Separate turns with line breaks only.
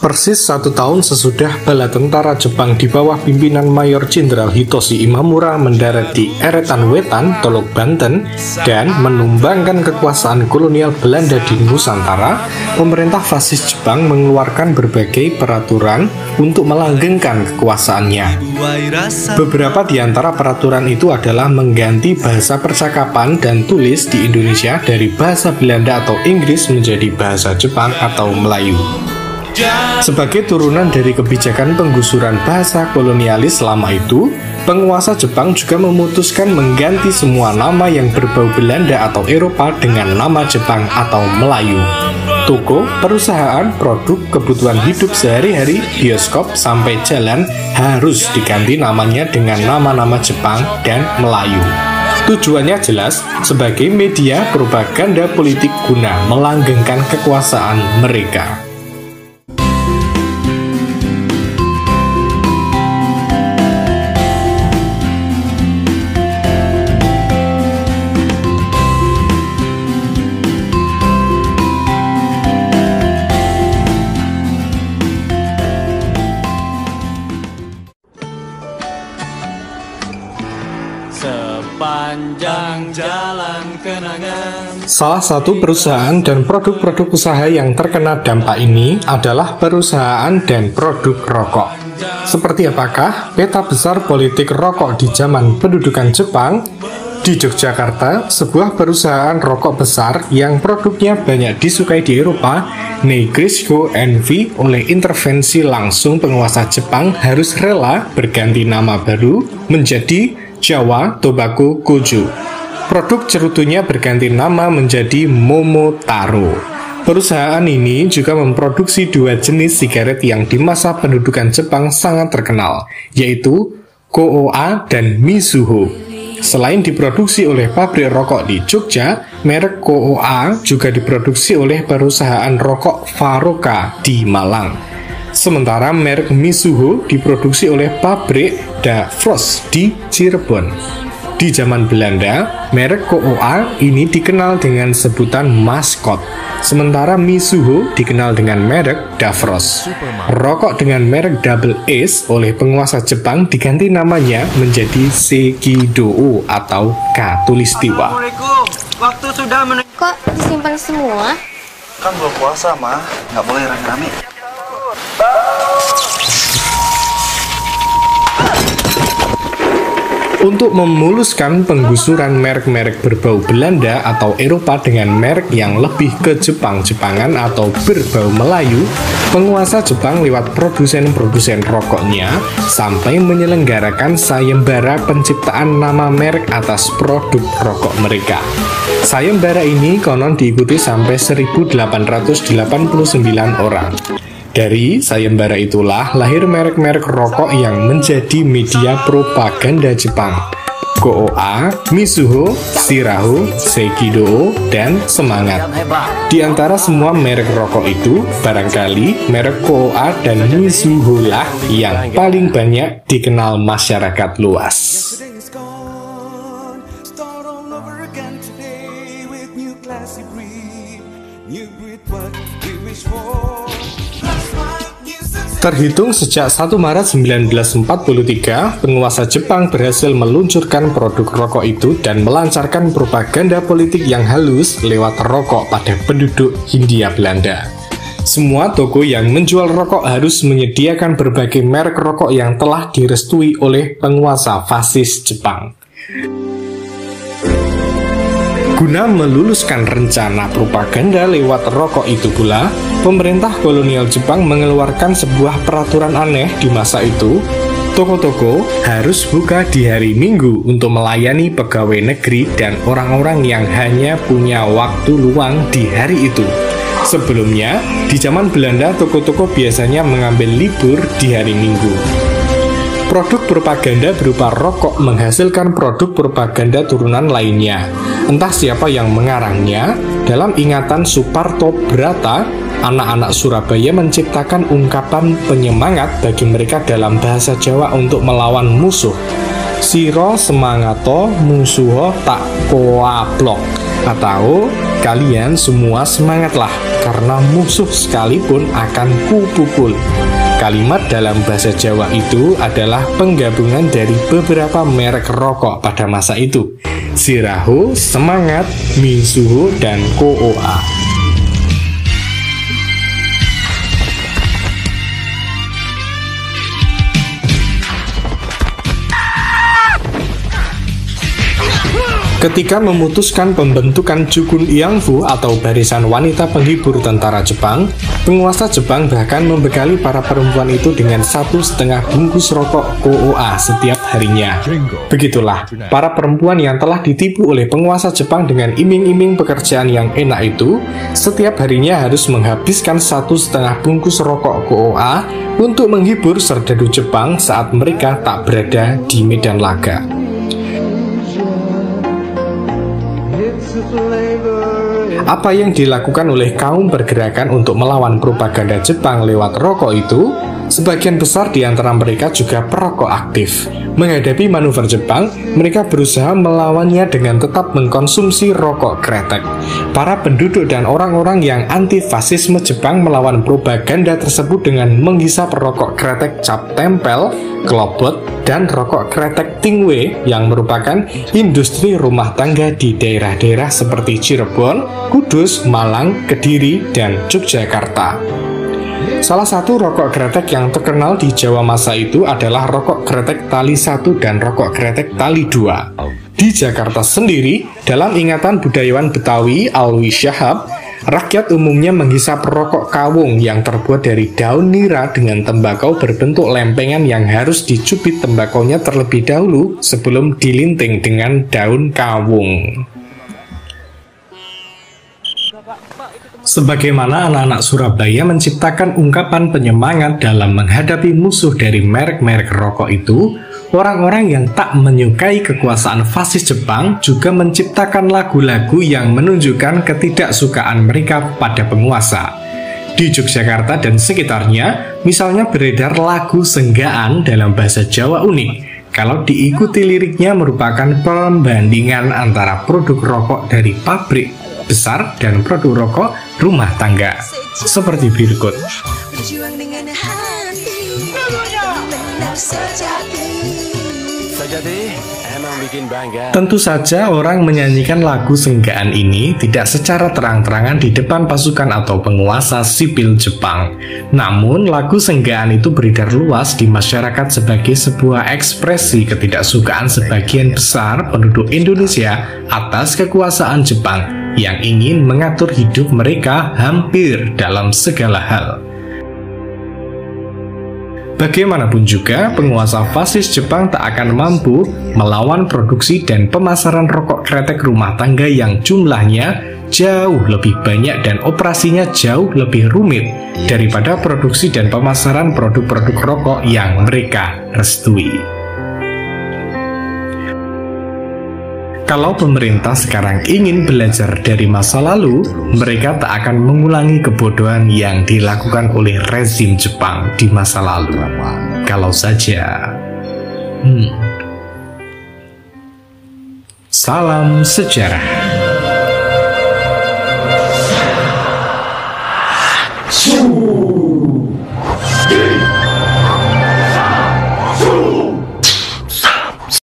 Persis 1 tahun sesudah bala tentara Jepang di bawah pimpinan Mayor Jenderal Hitoshi Imamura mendarat di Eretan Wetan, Teluk Banten, dan menumbangkan kekuasaan kolonial Belanda di Nusantara, pemerintah fasis Jepang mengeluarkan berbagai peraturan untuk melanggengkan kekuasaannya. Beberapa di antara peraturan itu adalah mengganti bahasa percakapan dan tulis di Indonesia dari bahasa Belanda atau Inggris menjadi bahasa Jepang atau Melayu. Sebagai turunan dari kebijakan penggusuran bahasa kolonialis lama itu, penguasa Jepang juga memutuskan mengganti semua nama yang berbau Belanda atau Eropa dengan nama Jepang atau Melayu. Toko, perusahaan, produk kebutuhan hidup sehari-hari, bioskop, sampai jalan harus diganti namanya dengan nama-nama Jepang dan Melayu. Tujuannya jelas, sebagai media propaganda politik guna melanggengkan kekuasaan mereka.
Sepanjang jalan kenangan.
Salah satu perusahaan dan produk-produk usaha yang terkena dampak ini adalah perusahaan dan produk rokok. Seperti apakah peta besar politik rokok di zaman pendudukan Jepang? Di Yogyakarta, sebuah perusahaan rokok besar yang produknya banyak disukai di Eropa, Nigrisco NV, oleh intervensi langsung penguasa Jepang harus rela berganti nama baru menjadi Jawa Tobacco Kojo. Produk cerutunya berganti nama menjadi Momotaro. Perusahaan ini juga memproduksi 2 jenis sigaret yang di masa pendudukan Jepang sangat terkenal, yaitu Koa dan Mizuho. Selain diproduksi oleh pabrik rokok di Jogja, merek Koa juga diproduksi oleh perusahaan rokok Faroka di Malang. Sementara merek Mizuho diproduksi oleh pabrik Da Frost di Cirebon. Di zaman Belanda, merek Koa ini dikenal dengan sebutan maskot, sementara Mizuho dikenal dengan merek Da Frost. Rokok dengan merek Double Ace oleh penguasa Jepang diganti namanya menjadi Sekidou atau Katulistiwa.
Assalamualaikum, waktu sudah menunjuk.
Kok disimpan semua?
Kan belum puasa, mah. Nggak boleh rame-rame.
Untuk memuluskan penggusuran merek-merek berbau Belanda atau Eropa dengan merek yang lebih ke Jepang-Jepangan atau berbau Melayu, penguasa Jepang lewat produsen-produsen rokoknya sampai menyelenggarakan sayembara penciptaan nama merek atas produk rokok mereka. Sayembara ini konon diikuti sampai 1.889 orang. Dari sayembara itulah lahir merek-merek rokok yang menjadi media propaganda Jepang. Koa, Mizuho, Shiraho, Sekidou, dan Semangat. Di antara semua merek rokok itu, barangkali merek Koa dan Mizuho lah yang paling banyak dikenal masyarakat luas. Terhitung sejak 1 Maret 1943, penguasa Jepang berhasil meluncurkan produk rokok itu dan melancarkan propaganda politik yang halus lewat rokok pada penduduk Hindia Belanda. Semua toko yang menjual rokok harus menyediakan berbagai merek rokok yang telah direstui oleh penguasa fasis Jepang. Guna meluluskan rencana propaganda lewat rokok itu pula, pemerintah kolonial Jepang mengeluarkan sebuah peraturan aneh di masa itu. Toko-toko harus buka di hari Minggu untuk melayani pegawai negeri dan orang-orang yang hanya punya waktu luang di hari itu. Sebelumnya, di zaman Belanda, toko-toko biasanya mengambil libur di hari Minggu. Produk propaganda berupa rokok menghasilkan produk propaganda turunan lainnya. Entah siapa yang mengarangnya, dalam ingatan Suparto Brata, anak-anak Surabaya menciptakan ungkapan penyemangat bagi mereka dalam bahasa Jawa untuk melawan musuh. Siro semangato musuho tak koaplok, atau kalian semua semangatlah karena musuh sekalipun akan kupukul. Kalimat dalam bahasa Jawa itu adalah penggabungan dari beberapa merek rokok pada masa itu. Siraho, Semangat, Minsuho, dan KOA. Ketika memutuskan pembentukan Jukun Iangfu atau barisan wanita penghibur tentara Jepang, penguasa Jepang bahkan membekali para perempuan itu dengan 1,5 bungkus rokok KOA setiap harinya. Begitulah, para perempuan yang telah ditipu oleh penguasa Jepang dengan iming-iming pekerjaan yang enak itu, setiap harinya harus menghabiskan 1,5 bungkus rokok KOA untuk menghibur serdadu Jepang saat mereka tak berada di medan laga. Apa yang dilakukan oleh kaum pergerakan untuk melawan propaganda Jepang lewat rokok itu, sebagian besar di antara mereka juga perokok aktif. Menghadapi manuver Jepang, mereka berusaha melawannya dengan tetap mengkonsumsi rokok kretek. Para penduduk dan orang-orang yang anti-fasisme Jepang melawan propaganda tersebut dengan menghisap rokok kretek cap tempel, klobot, dan rokok kretek tingwe yang merupakan industri rumah tangga di daerah-daerah seperti Cirebon, Kudus, Malang, Kediri, dan Yogyakarta. Salah satu rokok kretek yang terkenal di Jawa masa itu adalah rokok kretek tali 1 dan rokok kretek tali 2. Di Jakarta sendiri, dalam ingatan budayawan Betawi Alwi Syahab, rakyat umumnya menghisap rokok kawung yang terbuat dari daun nira dengan tembakau berbentuk lempengan yang harus dicubit tembakaunya terlebih dahulu sebelum dilinting dengan daun kawung. Sebagaimana anak-anak Surabaya menciptakan ungkapan penyemangat dalam menghadapi musuh dari merek-merek rokok itu, orang-orang yang tak menyukai kekuasaan fasis Jepang juga menciptakan lagu-lagu yang menunjukkan ketidaksukaan mereka pada penguasa. Di Yogyakarta dan sekitarnya, misalnya beredar lagu Senggaan dalam bahasa Jawa unik. Kalau diikuti liriknya merupakan perbandingan antara produk rokok dari pabrik besar dan produk rokok rumah tangga, seperti berikut. Tentu saja orang menyanyikan lagu Senggaan ini tidak secara terang-terangan di depan pasukan atau penguasa sipil Jepang. Namun lagu Senggaan itu beredar luas di masyarakat sebagai sebuah ekspresi ketidaksukaan sebagian besar penduduk Indonesia atas kekuasaan Jepang yang ingin mengatur hidup mereka hampir dalam segala hal. Bagaimanapun juga, penguasa fasis Jepang tak akan mampu melawan produksi dan pemasaran rokok kretek rumah tangga yang jumlahnya jauh lebih banyak dan operasinya jauh lebih rumit daripada produksi dan pemasaran produk-produk rokok yang mereka restui. Kalau pemerintah sekarang ingin belajar dari masa lalu, mereka tak akan mengulangi kebodohan yang dilakukan oleh rezim Jepang di masa lalu. Kalau saja. Salam sejarah.